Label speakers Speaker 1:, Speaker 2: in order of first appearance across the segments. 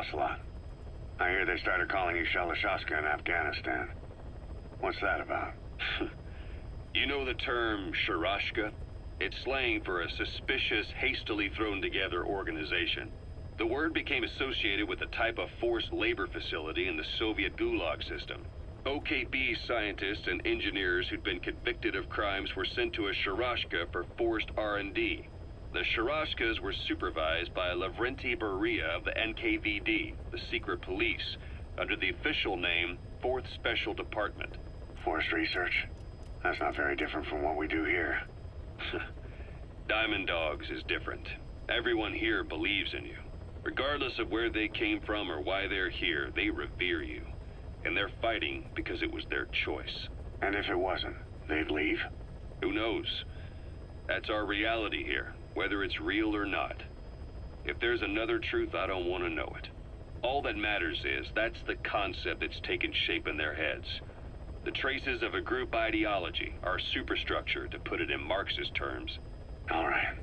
Speaker 1: Ocelot. I hear they started calling you Shalashaska in Afghanistan. What's that about?
Speaker 2: You know the term Sharashka? It's slang for a suspicious, hastily thrown together organization. The word became associated with a type of forced labor facility in the Soviet Gulag system. OKB scientists and engineers who'd been convicted of crimes were sent to a Sharashka for forced R&D. The Sharashkas were supervised by Lavrenti Beria of the NKVD, the secret police, under the official name 4th Special Department.
Speaker 1: Forced research? That's not very different from what we do here.
Speaker 2: Diamond Dogs is different. Everyone here believes in you. Regardless of where they came from or why they're here, they revere you. And they're fighting because it was their choice.
Speaker 1: And if it wasn't, they'd leave?
Speaker 2: Who knows? That's our reality here, whether it's real or not. If there's another truth, I don't want to know it. All that matters is that's the concept that's taken shape in their heads. The traces of a group ideology, our superstructure, to put it in Marxist terms.
Speaker 1: All right.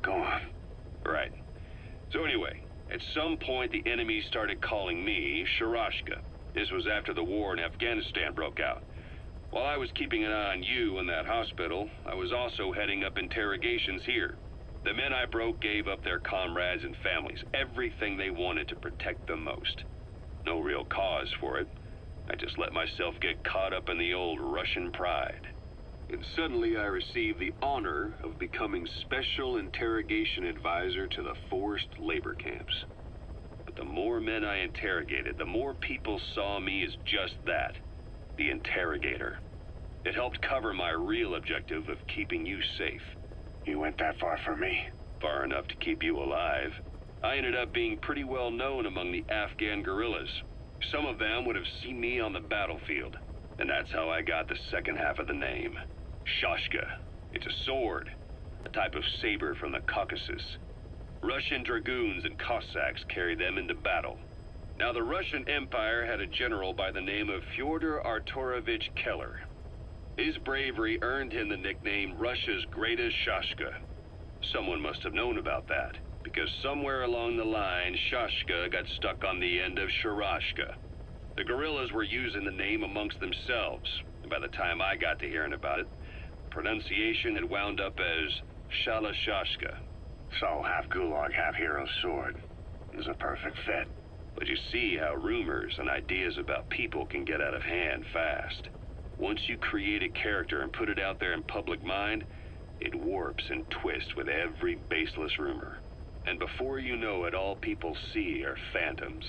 Speaker 1: Go on.
Speaker 2: Right. So anyway, at some point the enemy started calling me Sharashka. This was after the war in Afghanistan broke out. While I was keeping an eye on you in that hospital, I was also heading up interrogations here. The men I broke gave up their comrades and families, everything they wanted to protect them most. No real cause for it. I just let myself get caught up in the old Russian pride. And suddenly I received the honor of becoming Special Interrogation Advisor to the forced labor camps. But the more men I interrogated, the more people saw me as just that, the interrogator. It helped cover my real objective of keeping you safe.
Speaker 1: You went that far for me?
Speaker 2: Far enough to keep you alive. I ended up being pretty well known among the Afghan guerrillas. Some of them would have seen me on the battlefield, and that's how I got the second half of the name. Shashka. It's a sword, a type of saber from the Caucasus. Russian dragoons and Cossacks carried them into battle. Now, the Russian Empire had a general by the name of Fyodor Arturovich Keller. His bravery earned him the nickname Russia's Greatest Shashka. Someone must have known about that, because somewhere along the line, Shashka got stuck on the end of Sharashka. The guerrillas were using the name amongst themselves, and by the time I got to hearing about it, pronunciation had wound up as Shalashashka.
Speaker 1: So, half Gulag, half Hero Sword. Is a perfect fit.
Speaker 2: But you see how rumors and ideas about people can get out of hand fast. Once you create a character and put it out there in public mind, it warps and twists with every baseless rumor. And before you know it, all people see are phantoms.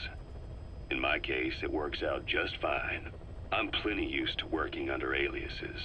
Speaker 2: In my case, it works out just fine. I'm plenty used to working under aliases.